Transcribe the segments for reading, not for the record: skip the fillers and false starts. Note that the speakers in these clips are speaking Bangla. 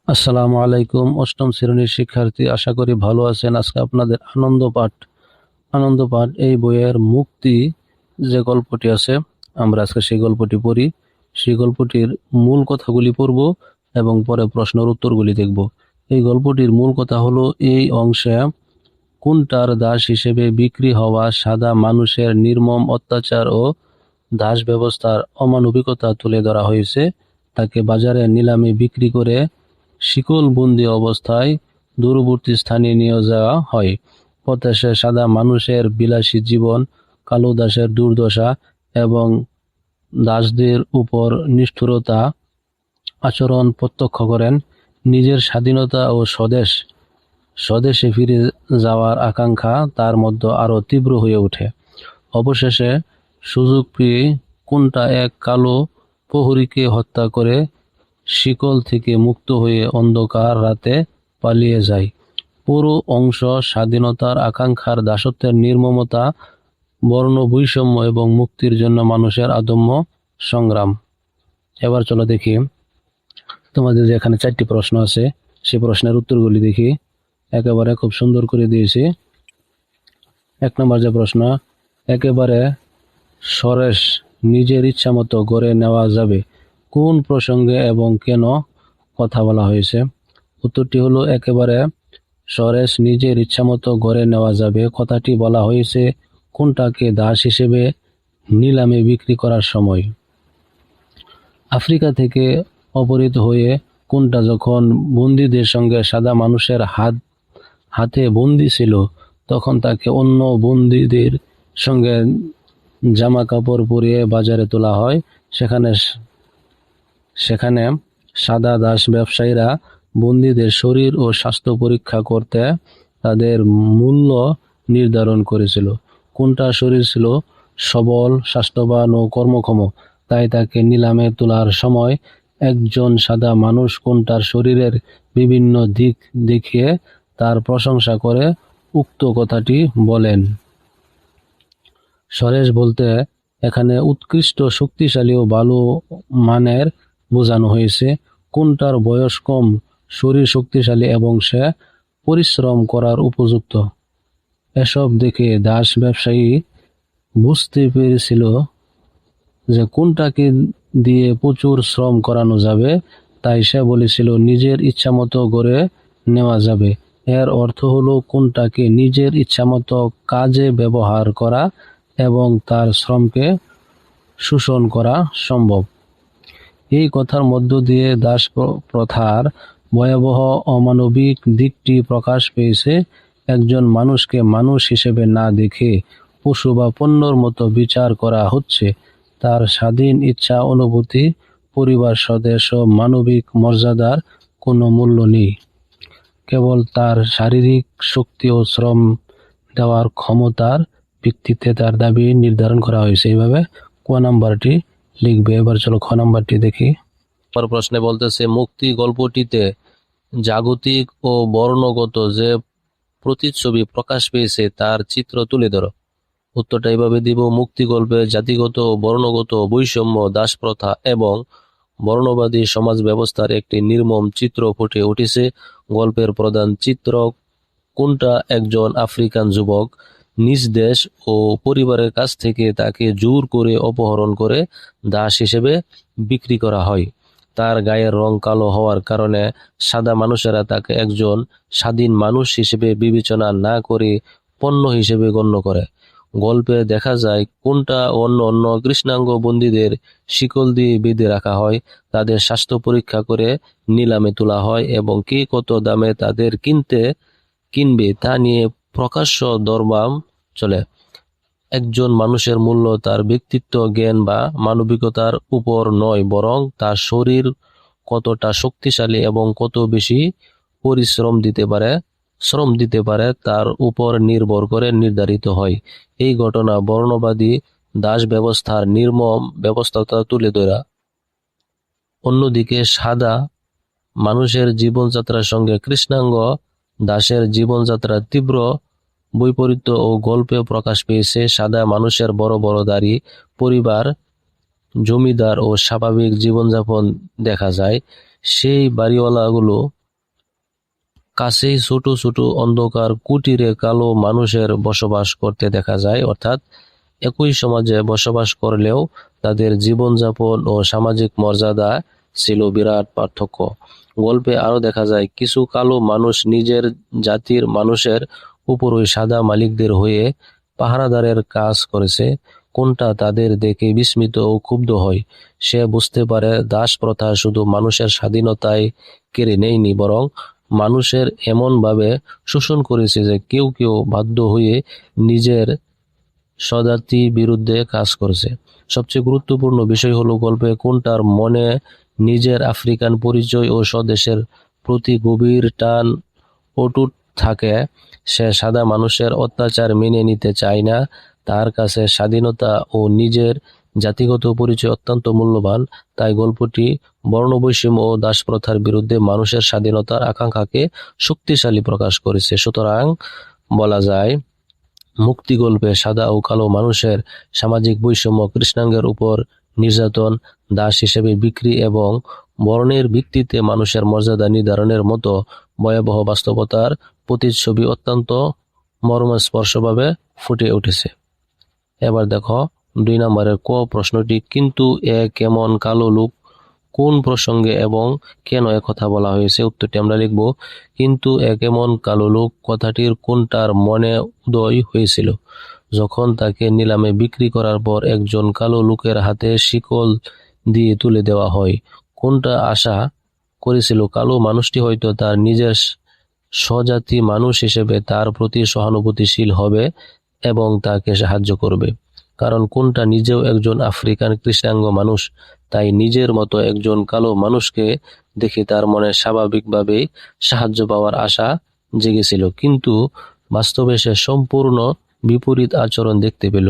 আসসালামু আলাইকুম। অষ্টম শ্রেণীর শিক্ষার্থী, আশা করি ভালো আছেন। আজকে আপনাদের আনন্দ পাঠ এই বইয়ের মুক্তি যে গল্পটি আছে, আমরা আজকে সেই গল্পটি পড়ি। সেই গল্পটির মূল কথাগুলি পড়ব এবং পরে প্রশ্নের উত্তরগুলি দেখব। এই গল্পটির মূল কথা হলো, এই অংশে কোনটার দাস হিসেবে বিক্রি হওয়া সাদা মানুষের নির্মম অত্যাচার ও দাস ব্যবস্থার অমানবিকতা তুলে ধরা হয়েছে। তাকে বাজারে নিলামে বিক্রি করে শিকলবন্দি অবস্থায় দূরবর্তী স্থানে নিয়ে যাওয়া হয়। পথে সে সাদা মানুষের বিলাসী জীবন, কালো দাসের দুর্দশা এবং দাসদের উপর নিষ্ঠুরতা আচরণ প্রত্যক্ষ করেন। নিজের স্বাধীনতা ও স্বদেশে ফিরে যাওয়ার আকাঙ্ক্ষা তার মধ্যে আরো তীব্র হয়ে ওঠে। অবশেষে সুযোগ পেয়ে কোনটা এক কালো প্রহরীকে হত্যা করে শিকল থেকে মুক্ত হয়ে অন্ধকার রাতে পালিয়ে যায়। পুরো অংশ স্বাধীনতার আকাঙ্ক্ষার, দাসত্বের নির্মমতা, বর্ণ বৈষম্য এবং মুক্তির জন্য মানুষের অদম্য সংগ্রাম। এবার চলো দেখি, তোমাদের যে এখানে 4টি প্রশ্ন আছে, সেই প্রশ্নের উত্তরগুলি দেখি। একেবারে খুব সুন্দর করে দিয়েছি। 1 নম্বর যে প্রশ্ন, একেবারে সরেস নিজের ইচ্ছা মতো গড়ে নেওয়া যাবে, কোন প্রসঙ্গে এবং কেন কথা বলা হয়েছে? উত্তরটি হলো, একেবারে সরেস নিজের ইচ্ছামতো গড়ে নেওয়া যাবে কথাটি বলা হয়েছে কোনটাকে দাস হিসেবে নিলামে বিক্রি করার সময়। আফ্রিকা থেকে অপহৃত হয়ে কোনটা যখন বন্দীদের সঙ্গে সাদা মানুষের হাতে বন্দী ছিল, তখন তাকে অন্য বন্দীদের সঙ্গে জামা কাপড় পরিয়ে বাজারে তোলা হয়। সেখানে সাদা দাস ব্যবসায়ীরা বন্দীদের শরীর ও স্বাস্থ্য পরীক্ষা করতে তাদের মূল্য নির্ধারণ করেছিল। কোনটা শরীর ছিল সবল, স্বাস্থ্যবান ও কর্মক্ষম, তাই তাকে নিলামে তোলার সময় একজন সাদা মানুষ কোনটার শরীরের বিভিন্ন দিক দেখিয়ে তার প্রশংসা করে উক্ত কথাটি বলেন। সরেস বলতে এখানে উৎকৃষ্ট, শক্তিশালী ও ভালো মানের বোঝানো হয়েছে। কোনটার বয়স কম, শরীর শক্তিশালী এবং সে পরিশ্রম করার উপযুক্ত। এসব দেখে দাস ব্যবসায়ী বুঝতে পেরেছিল যে কোনটাকে দিয়ে প্রচুর শ্রম করানো যাবে, তাই সে বলেছিল নিজের ইচ্ছামতো গড়ে নেওয়া যাবে। এর অর্থ হলো কোনটাকে নিজের ইচ্ছামতো কাজে ব্যবহার করা এবং তার শ্রমকে শোষণ করা সম্ভব। এই কথার মধ্য দিয়ে দাস প্রথার ভয়াবহ অমানবিক দিকটি প্রকাশ পেয়েছে। একজন মানুষকে মানুষ হিসেবে না দেখে পশু বা পণ্যর মতো বিচার করা হচ্ছে। তার স্বাধীন ইচ্ছা, অনুভূতি, পরিবার সদস্য, মানবিক মর্যাদার কোনো মূল্য নেই। কেবল তার শারীরিক শক্তি ও শ্রম দেওয়ার ক্ষমতার ভিত্তিতে তার দাবি নির্ধারণ করা হয়েছে। এইভাবে ক নাম্বারটি লিখবে। এবার চলো খ নাম্বারটি দেখি। প্রশ্নে বলতেছে, মুক্তি গল্পটিতে জাগতিক ও বর্ণগত যে প্রতিচ্ছবি প্রকাশ পেয়েছে তার চিত্র তুলে ধরো। উত্তরটা এইভাবে দিব, মুক্তি গল্পে জাতিগত ও বর্ণগত বৈষম্য, দাসপ্রথা এবং বর্ণবাদী সমাজ ব্যবস্থার একটি নির্মম চিত্র ফুটে উঠেছে। গল্পের প্রধান চিত্র কোনটা একজন আফ্রিকান যুবক নিজ দেশ ও পরিবারের কাছ থেকে তাকে জোর করে অপহরণ করে দাস হিসেবে বিক্রি করা হয়। তার গায়ের রং কালো হওয়ার কারণে সাদা মানুষেরা তাকে একজন স্বাধীন মানুষ হিসেবে বিবেচনা না করে পণ্য হিসেবে গণ্য করে। গল্পে দেখা যায় কোনটা অন্য অন্য কৃষ্ণাঙ্গ বন্দীদের শিকল দিয়ে বেঁধে রাখা হয়, তাদের স্বাস্থ্য পরীক্ষা করে নিলামে তোলা হয় এবং কে কত দামে তাদের কিনবে তা নিয়ে প্রকাশ্য দরদাম চলে। একজন মানুষের মূল্য তার ব্যক্তিত্ব, জ্ঞান বা মানবিকতার উপর নয়, বরং তার শরীর কতটা শক্তিশালী এবং কত বেশি শ্রম দিতে পারে তার উপর নির্ভর করে নির্ধারিত হয়। এই ঘটনা বর্ণবাদী দাস ব্যবস্থার নির্মম ব্যবস্থা তুলে ধরা। অন্যদিকে সাদা মানুষের জীবনযাত্রার সঙ্গে কৃষ্ণাঙ্গ দাসের জীবনযাত্রার তীব্র বৈপরীত্য ও গল্পে প্রকাশ পেয়েছে। সাদা মানুষের বড় বড় দাড়ি, পরিবার, জমিদার ও স্বাভাবিক জীবনযাপন দেখা যায়। সেই বাড়িওয়ালাগুলো কাছেই ছোট ছোট অন্ধকার কুটিরে কালো মানুষের বসবাস করতে দেখা যায়, অর্থাৎ একই সমাজে বসবাস করলেও তাদের জীবনযাপন ও সামাজিক মর্যাদা ছিল বিরাট পার্থক্য। গল্পে আরো দেখা যায় কিছু কালো মানুষ নিজের জাতির মানুষের উপর ওই সাদা মালিকদের হয়ে পাহারাদারের কাজ করেছে। কোনটা তাদের দেখে বিস্মিত ও ক্ষুব্ধ হয়। সে বুঝতে পারে দাস প্রথা শুধু মানুষের স্বাধীনতায় কেড়ে নেয়নি, বরং মানুষের এমনভাবে শোষণ করেছে যে কেউ কেউ বাধ্য হয়ে নিজের স্বজাতি বিরুদ্ধে কাজ করছে। সবচেয়ে গুরুত্বপূর্ণ বিষয় হলো গল্পে কোনটার মনে নিজের আফ্রিকান পরিচয় ও স্বদেশের প্রতি গভীর টান অটুট থাকে। সে সাদা মানুষের অত্যাচার মেনে নিতে চায় না। তার কাছে স্বাধীনতা ও নিজের জাতিগত পরিচয় অত্যন্ত মূল্যবান। তাই গল্পটি বর্ণবৈষম্য ও দাসপ্রথার বিরুদ্ধে মানুষের স্বাধীনতার আকাঙ্ক্ষাকে শক্তিশালী প্রকাশ করেছে। সুতরাং বলা যায় মুক্তি গল্পে সাদা ও কালো মানুষের সামাজিক বৈষম্য, কৃষ্ণাঙ্গের উপর নির্যাতন, দাস হিসেবে বিক্রি এবং বর্ণের ভিত্তিতে মানুষের মর্যাদা নির্ধারণের মতো ভয়াবহ বাস্তবতার প্রতিচ্ছবি অত্যন্ত মর্মস্পর্শভাবে ফুটে উঠেছে। এবার দেখো 2 নম্বরের ক প্রশ্নটি, কিন্তু এ কেমন কালো লোক কোন প্রসঙ্গে এবং কেন একথা বলা হয়েছে? উত্তরটি আমরা লিখব, কিন্তু এ কেমন কালো লোক কথাটির কোনটার মনে উদয় হয়েছিল যখন তাকে নিলামে বিক্রি করার পর একজন কালো লোকের হাতে শিকল দিয়ে তুলে দেওয়া হয়। কোনটা আশা করেছিল কালো মানুষটি হয়তো তার নিজের স্বজাতি মানুষ হিসেবে তার প্রতি সহানুভূতিশীল হবে এবং তাকে সাহায্য করবে, কারণ কোনটা নিজেও একজন আফ্রিকান কৃষ্ণাঙ্গ মানুষ। তাই নিজের মতো একজন কালো মানুষকে দেখে তার মনে স্বাভাবিকভাবেই সাহায্য পাওয়ার আশা জেগেছিল, কিন্তু বাস্তবে সে সম্পূর্ণ বিপরীত আচরণ দেখতে পেল।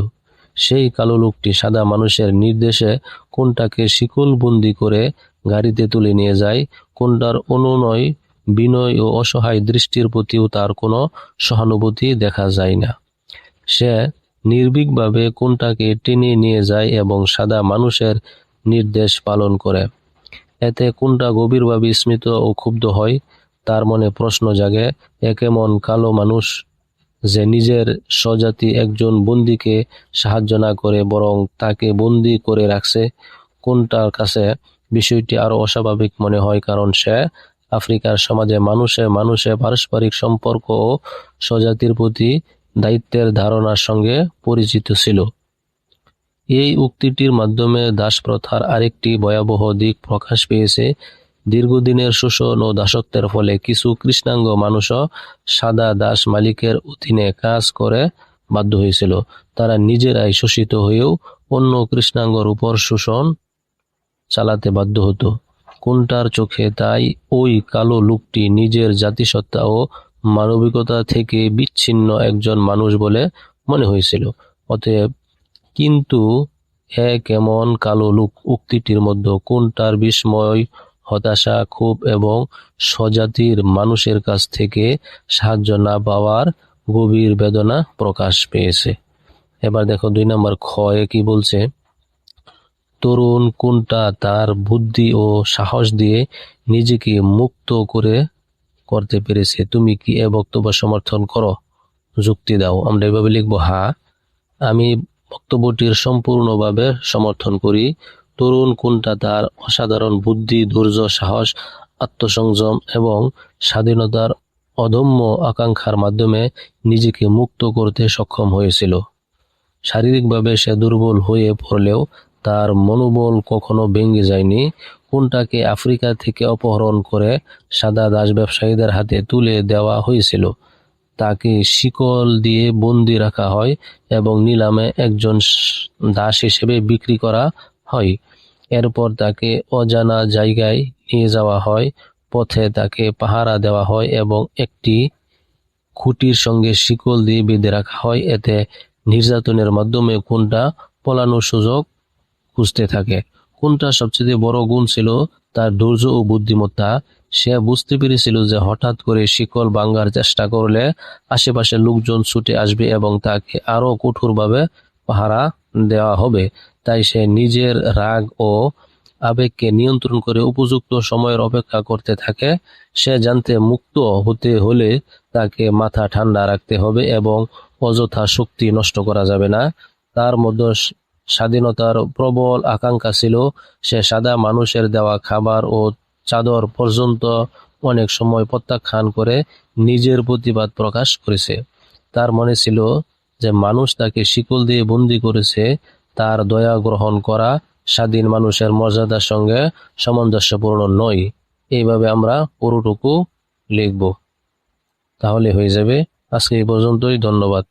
সেই কালো লোকটি সাদা মানুষের নির্দেশে কোনটাকে শিকলবন্দি করে গাড়িতে তুলে নিয়ে যায়। কোনটার অনুনয়, বিনয় ও অসহায় দৃষ্টির প্রতিও তার কোনো সহানুভূতি দেখা যায় না। সে নির্ভীকভাবে কোনটাকে টেনে নিয়ে যায় এবং সাদা মানুষের নির্দেশ পালন করে। এতে কোনটা গভীরভাবে স্মিত ও ক্ষুব্ধ হয়। তার মনে প্রশ্ন জাগে, এ কেমন কালো মানুষ যে নিজের স্বজাতি একজন বন্দীকে সাহায্য না করে বরং তাকে বন্দী করে রাখছে। কোনটার কাছে বিষয়টি আরো অস্বাভাবিক মনে হয়, কারণ সে আফ্রিকার সমাজে মানুষে মানুষে পারস্পরিক সম্পর্ক ও স্বজাতির প্রতি দায়িত্বের ধারণার সঙ্গে পরিচিত ছিল। এই উক্তিটির মাধ্যমে দাসপ্রথার আরেকটি ভয়াবহ দিক প্রকাশ পেয়েছে। দীর্ঘদিনের শোষণ ও দাসত্বের ফলে কিছু কৃষ্ণাঙ্গ মানুষও সাদা দাস মালিকের অধীনে কাজ করে বাধ্য হয়েছিল। তারা নিজেরাই শোষিত হয়েও অন্য কৃষ্ণাঙ্গর উপর শোষণ চালাতে বাধ্য হতো। কোনটার চোখে তাই ওই কালো লোকটি নিজের জাতিসত্তা ও মানবিকতা থেকে বিচ্ছিন্ন একজন মানুষ বলে মনে হয়েছিল। অতএব কিন্তু এ কেমন কালো লোক উক্তিটির মধ্যে কোনটার বিস্ময়, হতাশা, ক্ষোভ এবং স্বজাতির মানুষের কাছ থেকে সাহায্য না পাওয়ার গভীর বেদনা প্রকাশ পেয়েছে। এবার দেখো 2 নম্বর খ এ কি বলছে, তরুণ কোনটা তার বুদ্ধি ও সাহস দিয়ে নিজেকে মুক্ত করতে পেরেছে। তুমি কি এ বক্তব্য সমর্থন করো? যুক্তি দাও। আমরা এভাবে লিখব, হ্যাঁ, আমি বক্তব্যটির সম্পূর্ণভাবে সমর্থন করি। তরুণ কোনটা তার অসাধারণ বুদ্ধি, ধৈর্য, সাহস, আত্মসংযম এবং স্বাধীনতার অদম্য আকাঙ্ক্ষার মাধ্যমে নিজেকে মুক্ত করতে সক্ষম হয়েছিল। শারীরিকভাবে সে দুর্বল হয়ে পড়লেও তার মনোবল কখনো ভেঙে যায়নি। কোনটাকে আফ্রিকা থেকে অপহরণ করে সাদা দাস ব্যবসায়ীদের হাতে তুলে দেওয়া হয়েছিল। তাকে শিকল দিয়ে বন্দি রাখা হয় এবং নিলামে একজন দাস হিসেবে বিক্রি করা হয়। এরপর তাকে অজানা জায়গায় নিয়ে যাওয়া হয়। পথে তাকে পাহারা দেওয়া হয় এবং একটি খুঁটির সঙ্গে শিকল দিয়ে বেঁধে রাখা হয়। এতে নির্যাতনের মাধ্যমে কোনটা পলানোর সুযোগ খুঁজতে থাকে। কোনটা সবচেয়ে বড় গুণ ছিল তার ধৈর্য ও বুদ্ধিমত্তা। সে বুঝতে পেরেছিল যে হঠাৎ করে শিকল ভাঙার চেষ্টা করলে আশেপাশের লোকজন ছুটে আসবে এবং তাকে আরো কঠোরভাবে পাহারা দেওয়া হবে। তাই সে নিজের রাগ ও আবেগকে নিয়ন্ত্রণ করে উপযুক্ত সময়ের অপেক্ষা করতে থাকে। সে জানতে মুক্ত হতে হলে তাকে মাথা ঠান্ডা রাখতে হবে এবং অযথা শক্তি নষ্ট করা যাবে না। তার মধ্যে স্বাধীনতার প্রবল আকাঙ্ক্ষা ছিল। সে সাদা মানুষের দেওয়া খাবার ও চাদর পর্যন্ত অনেক সময় প্রত্যাখ্যান করে নিজের প্রতিবাদ প্রকাশ করেছে। তার মনে ছিল যে মানুষ তাকে শিকল দিয়ে বন্দী করেছে, তার দয়া গ্রহণ করা স্বাধীন মানুষের মর্যাদার সঙ্গে সামঞ্জস্যপূর্ণ নয়। এইভাবে আমরা পুরোটুকু লিখব, তাহলে হয়ে যাবে। আজকে এই পর্যন্তই, ধন্যবাদ।